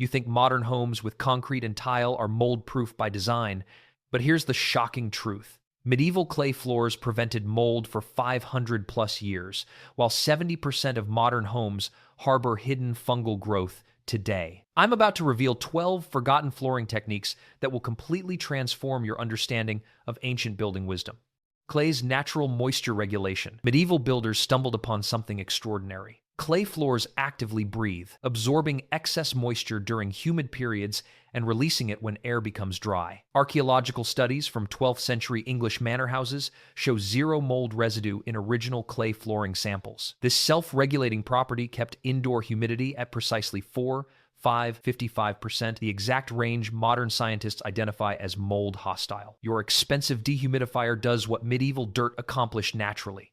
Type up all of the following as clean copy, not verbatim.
You think modern homes with concrete and tile are mold-proof by design, but here's the shocking truth. Medieval clay floors prevented mold for 500 plus years, while 70% of modern homes harbor hidden fungal growth today. I'm about to reveal 12 forgotten flooring techniques that will completely transform your understanding of ancient building wisdom. Clay's natural moisture regulation. Medieval builders stumbled upon something extraordinary. Clay floors actively breathe, absorbing excess moisture during humid periods and releasing it when air becomes dry. Archaeological studies from 12th century English manor houses show zero mold residue in original clay flooring samples. This self-regulating property kept indoor humidity at precisely 55%, the exact range modern scientists identify as mold hostile. Your expensive dehumidifier does what medieval dirt accomplished naturally.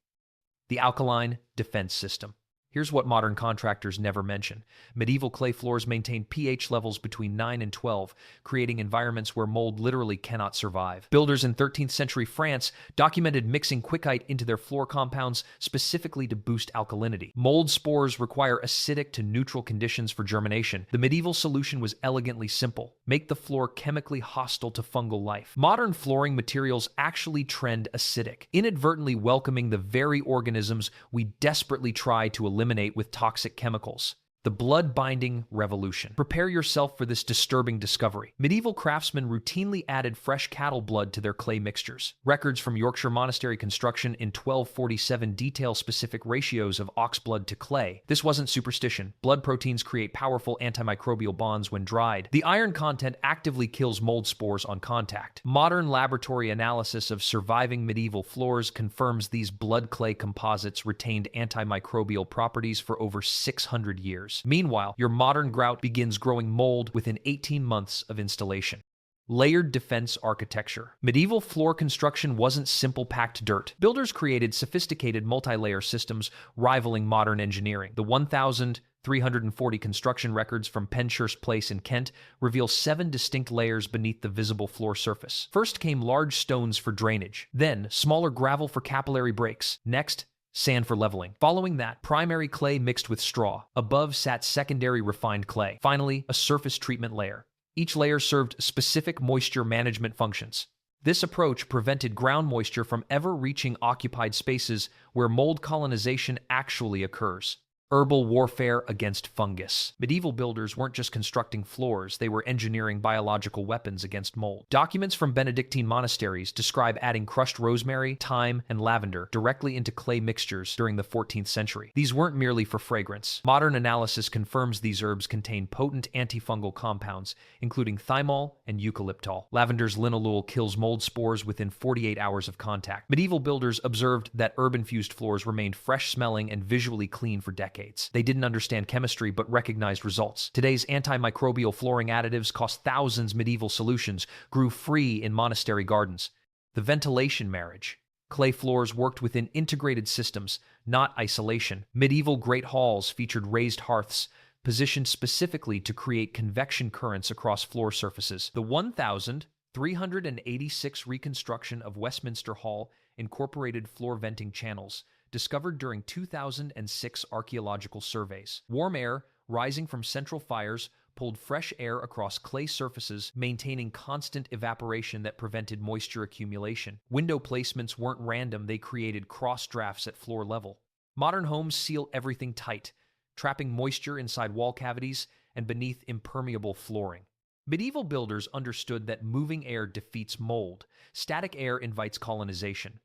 The alkaline defense system. Here's what modern contractors never mention. Medieval clay floors maintained pH levels between 9 and 12, creating environments where mold literally cannot survive. Builders in 13th century France documented mixing quicklime into their floor compounds specifically to boost alkalinity. Mold spores require acidic to neutral conditions for germination. The medieval solution was elegantly simple. Make the floor chemically hostile to fungal life. Modern flooring materials actually trend acidic, inadvertently welcoming the very organisms we desperately try to eliminate with toxic chemicals. The blood-binding revolution. Prepare yourself for this disturbing discovery. Medieval craftsmen routinely added fresh cattle blood to their clay mixtures. Records from Yorkshire monastery construction in 1247 detail specific ratios of ox blood to clay. This wasn't superstition. Blood proteins create powerful antimicrobial bonds when dried. The iron content actively kills mold spores on contact. Modern laboratory analysis of surviving medieval floors confirms these blood clay composites retained antimicrobial properties for over 600 years. Meanwhile, your modern grout begins growing mold within 18 months of installation. Layered defense architecture. Medieval floor construction wasn't simple packed dirt. Builders created sophisticated multi-layer systems rivaling modern engineering. The 1,340 construction records from Penshurst Place in Kent reveal 7 distinct layers beneath the visible floor surface. First came large stones for drainage, then smaller gravel for capillary breaks. Next, sand for leveling. Following that, primary clay mixed with straw. Above sat secondary refined clay. Finally, a surface treatment layer. Each layer served specific moisture management functions. This approach prevented ground moisture from ever reaching occupied spaces where mold colonization actually occurs. Herbal warfare against fungus. Medieval builders weren't just constructing floors, they were engineering biological weapons against mold. Documents from Benedictine monasteries describe adding crushed rosemary, thyme, and lavender directly into clay mixtures during the 14th century. These weren't merely for fragrance. Modern analysis confirms these herbs contain potent antifungal compounds, including thymol and eucalyptol. Lavender's linalool kills mold spores within 48 hours of contact. Medieval builders observed that herb-infused floors remained fresh-smelling and visually clean for decades. They didn't understand chemistry but recognized results. Today's antimicrobial flooring additives cost thousands. Medieval solutions grew free in monastery gardens. The ventilation marriage. Clay floors worked within integrated systems, not isolation. Medieval great halls featured raised hearths, positioned specifically to create convection currents across floor surfaces. The 1,386 reconstruction of Westminster Hall incorporated floor venting channels, discovered during 2006 archaeological surveys. Warm air, rising from central fires, pulled fresh air across clay surfaces, maintaining constant evaporation that prevented moisture accumulation. Window placements weren't random, they created cross drafts at floor level. Modern homes seal everything tight, trapping moisture inside wall cavities and beneath impermeable flooring. Medieval builders understood that moving air defeats mold. Static air invites colonization.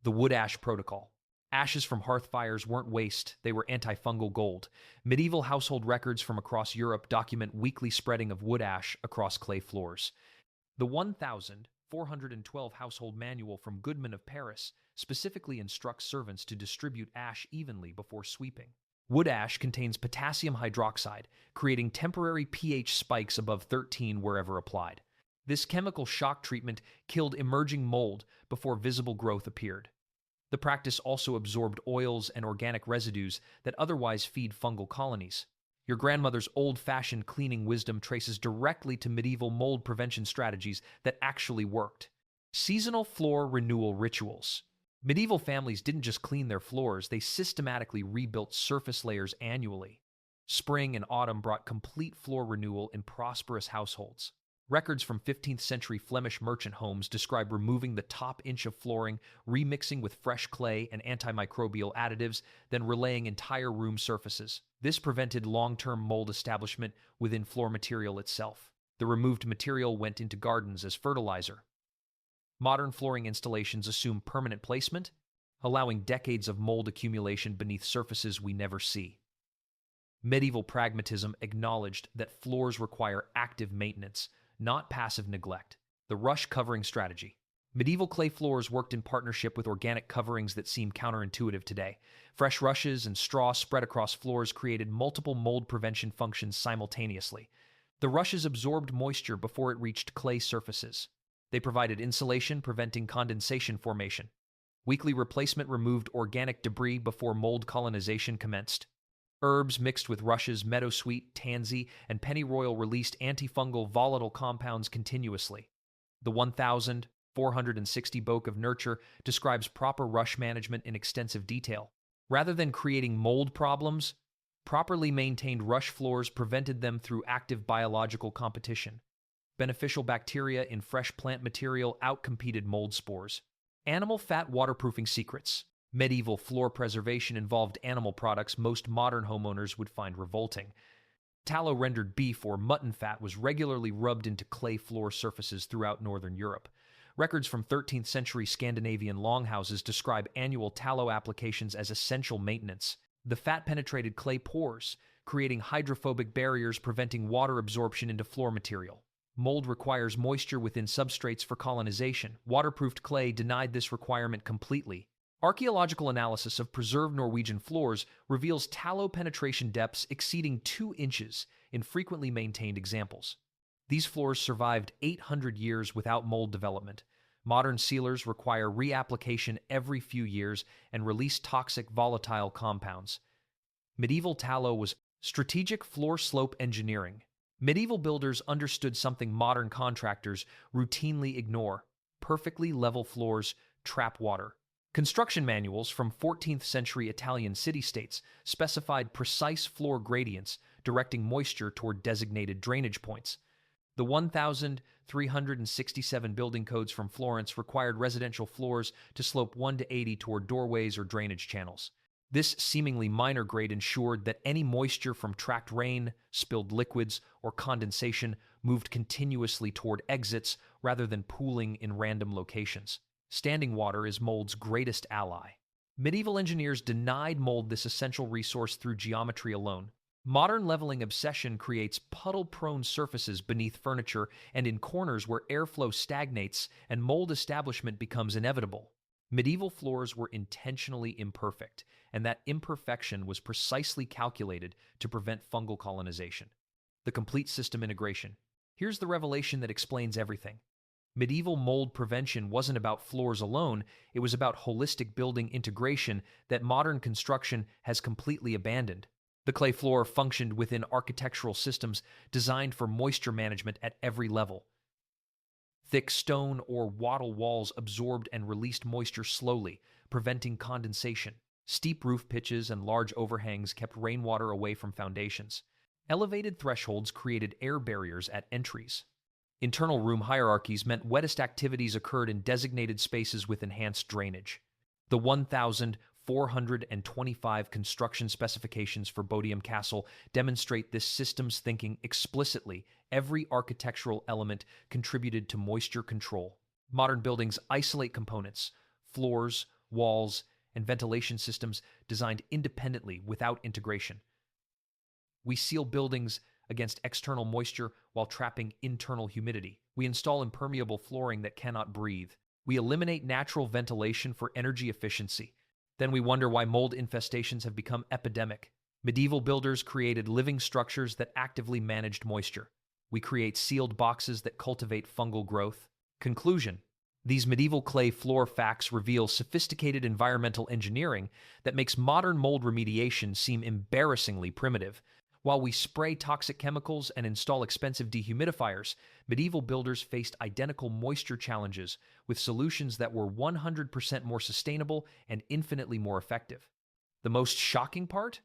The wood ash protocol. Ashes from hearth fires weren't waste, they were antifungal gold. Medieval household records from across Europe document weekly spreading of wood ash across clay floors. The 1,412 household manual from Goodman of Paris specifically instructs servants to distribute ash evenly before sweeping. Wood ash contains potassium hydroxide, creating temporary pH spikes above 13 wherever applied. This chemical shock treatment killed emerging mold before visible growth appeared. The practice also absorbed oils and organic residues that otherwise feed fungal colonies. Your grandmother's old-fashioned cleaning wisdom traces directly to medieval mold prevention strategies that actually worked. Seasonal floor renewal rituals. Medieval families didn't just clean their floors, they systematically rebuilt surface layers annually. Spring and autumn brought complete floor renewal in prosperous households. Records from 15th century Flemish merchant homes describe removing the top inch of flooring, remixing with fresh clay and antimicrobial additives, then relaying entire room surfaces. This prevented long-term mold establishment within floor material itself. The removed material went into gardens as fertilizer. Modern flooring installations assume permanent placement, allowing decades of mold accumulation beneath surfaces we never see. Medieval pragmatism acknowledged that floors require active maintenance, not passive neglect. The rush covering strategy. Medieval clay floors worked in partnership with organic coverings that seem counterintuitive today. Fresh rushes and straw spread across floors created multiple mold prevention functions simultaneously. The rushes absorbed moisture before it reached clay surfaces. They provided insulation, preventing condensation formation. Weekly replacement removed organic debris before mold colonization commenced. Herbs mixed with rushes, meadowsweet, tansy, and pennyroyal released antifungal volatile compounds continuously. The 1,460 Book of Nurture describes proper rush management in extensive detail. Rather than creating mold problems, properly maintained rush floors prevented them through active biological competition. Beneficial bacteria in fresh plant material outcompeted mold spores. Animal fat waterproofing secrets. Medieval floor preservation involved animal products most modern homeowners would find revolting. Tallow-rendered beef or mutton fat was regularly rubbed into clay floor surfaces throughout northern Europe. Records from 13th century Scandinavian longhouses describe annual tallow applications as essential maintenance. The fat penetrated clay pores, creating hydrophobic barriers preventing water absorption into floor material. Mold requires moisture within substrates for colonization. Waterproofed clay denied this requirement completely. Archaeological analysis of preserved Norwegian floors reveals tallow penetration depths exceeding 2 inches in frequently maintained examples. These floors survived 800 years without mold development. Modern sealers require reapplication every few years and release toxic volatile compounds. Medieval tallow was strategic floor slope engineering. Medieval builders understood something modern contractors routinely ignore: perfectly level floors trap water. Construction manuals from 14th century Italian city-states specified precise floor gradients, directing moisture toward designated drainage points. The 1,367 building codes from Florence required residential floors to slope 1:80 toward doorways or drainage channels. This seemingly minor grade ensured that any moisture from tracked rain, spilled liquids, or condensation moved continuously toward exits rather than pooling in random locations. Standing water is mold's greatest ally. Medieval engineers denied mold this essential resource through geometry alone. Modern leveling obsession creates puddle-prone surfaces beneath furniture and in corners where airflow stagnates and mold establishment becomes inevitable. Medieval floors were intentionally imperfect, and that imperfection was precisely calculated to prevent fungal colonization. The complete system integration. Here's the revelation that explains everything. Medieval mold prevention wasn't about floors alone, it was about holistic building integration that modern construction has completely abandoned. The clay floor functioned within architectural systems designed for moisture management at every level. Thick stone or wattle walls absorbed and released moisture slowly, preventing condensation. Steep roof pitches and large overhangs kept rainwater away from foundations. Elevated thresholds created air barriers at entries. Internal room hierarchies meant wettest activities occurred in designated spaces with enhanced drainage. The 1,425 construction specifications for Bodiam Castle demonstrate this system's thinking explicitly. Every architectural element contributed to moisture control. Modern buildings isolate components, floors, walls, and ventilation systems designed independently without integration. We seal buildings against external moisture while trapping internal humidity. We install impermeable flooring that cannot breathe. We eliminate natural ventilation for energy efficiency. Then we wonder why mold infestations have become epidemic. Medieval builders created living structures that actively managed moisture. We create sealed boxes that cultivate fungal growth. Conclusion: these medieval clay floor facts reveal sophisticated environmental engineering that makes modern mold remediation seem embarrassingly primitive. While we spray toxic chemicals and install expensive dehumidifiers, medieval builders faced identical moisture challenges with solutions that were 100% more sustainable and infinitely more effective. The most shocking part?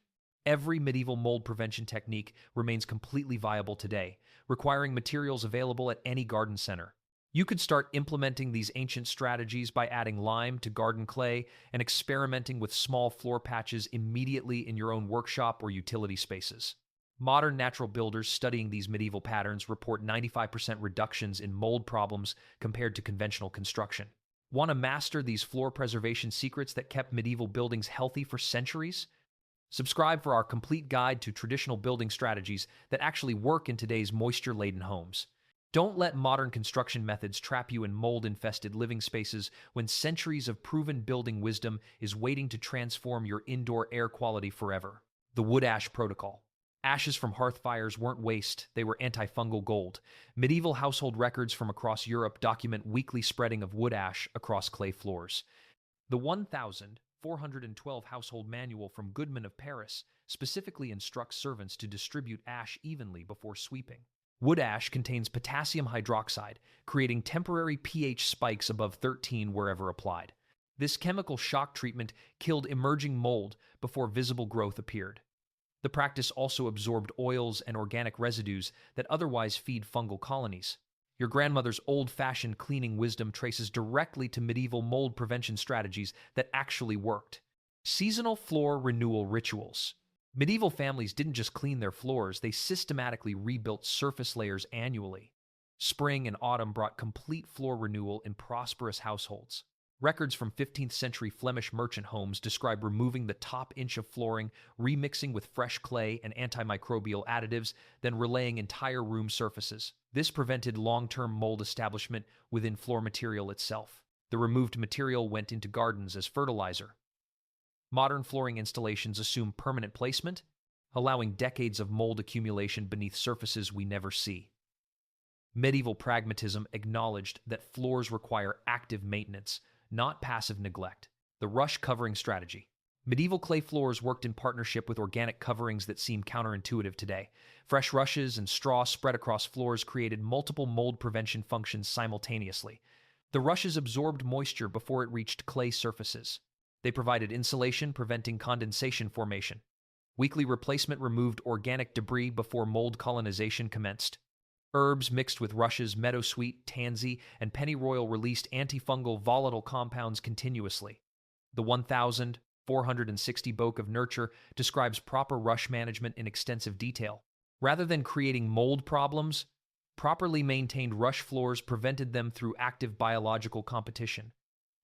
Every medieval mold prevention technique remains completely viable today, requiring materials available at any garden center. You could start implementing these ancient strategies by adding lime to garden clay and experimenting with small floor patches immediately in your own workshop or utility spaces. Modern natural builders studying these medieval patterns report 95% reductions in mold problems compared to conventional construction. Want to master these floor preservation secrets that kept medieval buildings healthy for centuries? Subscribe for our complete guide to traditional building strategies that actually work in today's moisture-laden homes. Don't let modern construction methods trap you in mold-infested living spaces when centuries of proven building wisdom is waiting to transform your indoor air quality forever. The wood ash protocol. Ashes from hearth fires weren't waste, they were antifungal gold. Medieval household records from across Europe document weekly spreading of wood ash across clay floors. The 1412 household manual from Goodman of Paris specifically instructs servants to distribute ash evenly before sweeping. Wood ash contains potassium hydroxide, creating temporary pH spikes above 13 wherever applied. This chemical shock treatment killed emerging mold before visible growth appeared. The practice also absorbed oils and organic residues that otherwise feed fungal colonies. Your grandmother's old-fashioned cleaning wisdom traces directly to medieval mold prevention strategies that actually worked. Seasonal floor renewal rituals. Medieval families didn't just clean their floors, they systematically rebuilt surface layers annually. Spring and autumn brought complete floor renewal in prosperous households. Records from 15th century Flemish merchant homes describe removing the top inch of flooring, remixing with fresh clay and antimicrobial additives, then relaying entire room surfaces. This prevented long-term mold establishment within floor material itself. The removed material went into gardens as fertilizer. Modern flooring installations assume permanent placement, allowing decades of mold accumulation beneath surfaces we never see. Medieval pragmatism acknowledged that floors require active maintenance, not passive neglect. The rush covering strategy. Medieval clay floors worked in partnership with organic coverings that seem counterintuitive today. Fresh rushes and straw spread across floors created multiple mold prevention functions simultaneously. The rushes absorbed moisture before it reached clay surfaces. They provided insulation, preventing condensation formation. Weekly replacement removed organic debris before mold colonization commenced. Herbs mixed with rushes, meadowsweet, tansy, and pennyroyal released antifungal volatile compounds continuously. The 1460 Book of Nurture describes proper rush management in extensive detail. Rather than creating mold problems, properly maintained rush floors prevented them through active biological competition.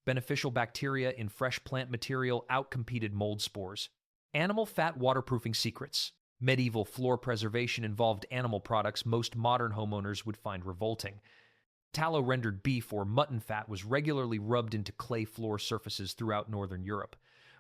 Beneficial bacteria in fresh plant material outcompeted mold spores. Animal fat waterproofing secrets. Medieval floor preservation involved animal products most modern homeowners would find revolting. Tallow-rendered beef or mutton fat was regularly rubbed into clay floor surfaces throughout northern Europe.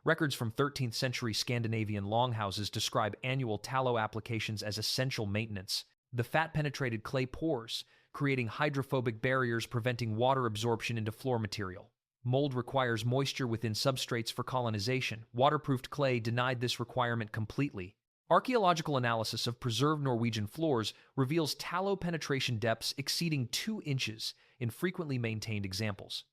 Records from 13th century Scandinavian longhouses describe annual tallow applications as essential maintenance. The fat penetrated clay pores, creating hydrophobic barriers preventing water absorption into floor material. Mold requires moisture within substrates for colonization. Waterproofed clay denied this requirement completely. Archaeological analysis of preserved Norwegian floors reveals tallow penetration depths exceeding 2 inches in frequently maintained examples.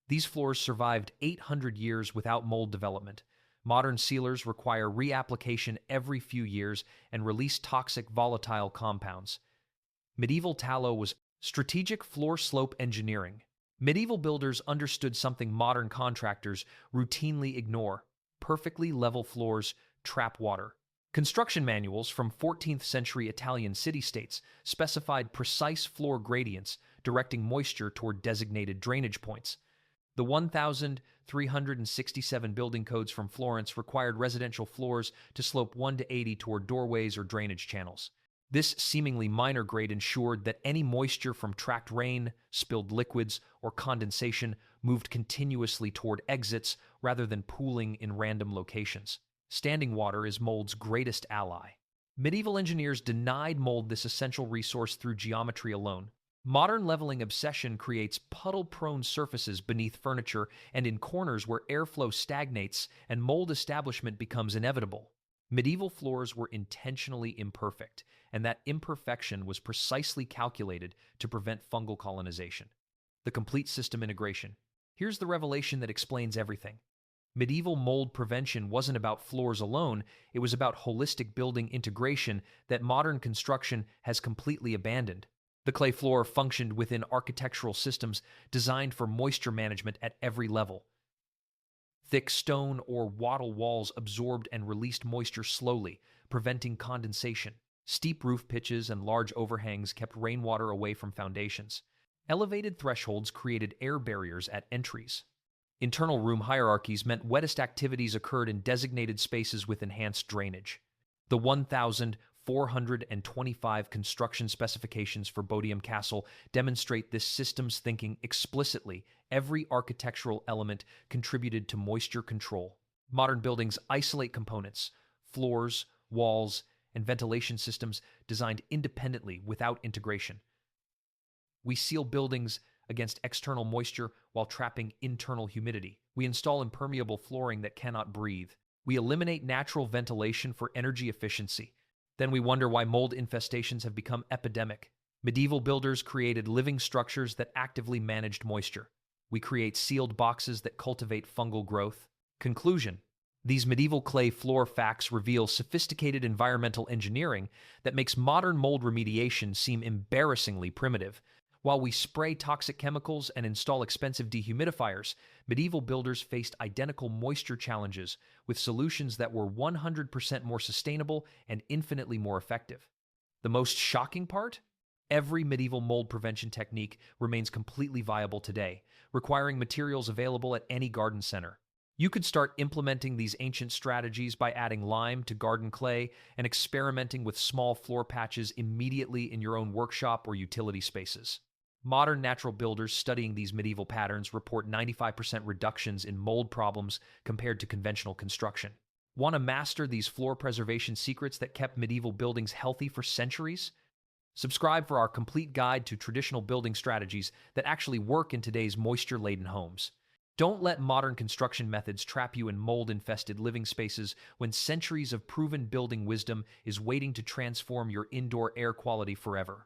These floors survived 800 years without mold development. Modern sealers require reapplication every few years and release toxic volatile compounds. Medieval tallow was strategic floor slope engineering. Medieval builders understood something modern contractors routinely ignore: perfectly level floors trap water. Construction manuals from 14th century Italian city-states specified precise floor gradients, directing moisture toward designated drainage points. The 1367 building codes from Florence required residential floors to slope 1 to 80 toward doorways or drainage channels. This seemingly minor grade ensured that any moisture from tracked rain, spilled liquids, or condensation moved continuously toward exits rather than pooling in random locations. Standing water is mold's greatest ally. Medieval engineers denied mold this essential resource through geometry alone. Modern leveling obsession creates puddle-prone surfaces beneath furniture and in corners where airflow stagnates and mold establishment becomes inevitable. Medieval floors were intentionally imperfect, and that imperfection was precisely calculated to prevent fungal colonization. The complete system integration. Here's the revelation that explains everything. Medieval mold prevention wasn't about floors alone, it was about holistic building integration that modern construction has completely abandoned. The clay floor functioned within architectural systems designed for moisture management at every level. Thick stone or wattle walls absorbed and released moisture slowly, preventing condensation. Steep roof pitches and large overhangs kept rainwater away from foundations. Elevated thresholds created air barriers at entries. Internal room hierarchies meant wettest activities occurred in designated spaces with enhanced drainage. The 1,425 construction specifications for Bodiam Castle demonstrate this system's thinking explicitly. Every architectural element contributed to moisture control. Modern buildings isolate components, floors, walls, and ventilation systems designed independently without integration. We seal buildings against external moisture while trapping internal humidity. We install impermeable flooring that cannot breathe. We eliminate natural ventilation for energy efficiency. Then we wonder why mold infestations have become epidemic. Medieval builders created living structures that actively managed moisture. We create sealed boxes that cultivate fungal growth. Conclusion: these medieval clay floor facts reveal sophisticated environmental engineering that makes modern mold remediation seem embarrassingly primitive. While we spray toxic chemicals and install expensive dehumidifiers, medieval builders faced identical moisture challenges with solutions that were 100% more sustainable and infinitely more effective. The most shocking part? Every medieval mold prevention technique remains completely viable today, requiring materials available at any garden center. You could start implementing these ancient strategies by adding lime to garden clay and experimenting with small floor patches immediately in your own workshop or utility spaces. Modern natural builders studying these medieval patterns report 95% reductions in mold problems compared to conventional construction. Want to master these floor preservation secrets that kept medieval buildings healthy for centuries? Subscribe for our complete guide to traditional building strategies that actually work in today's moisture-laden homes. Don't let modern construction methods trap you in mold-infested living spaces when centuries of proven building wisdom is waiting to transform your indoor air quality forever.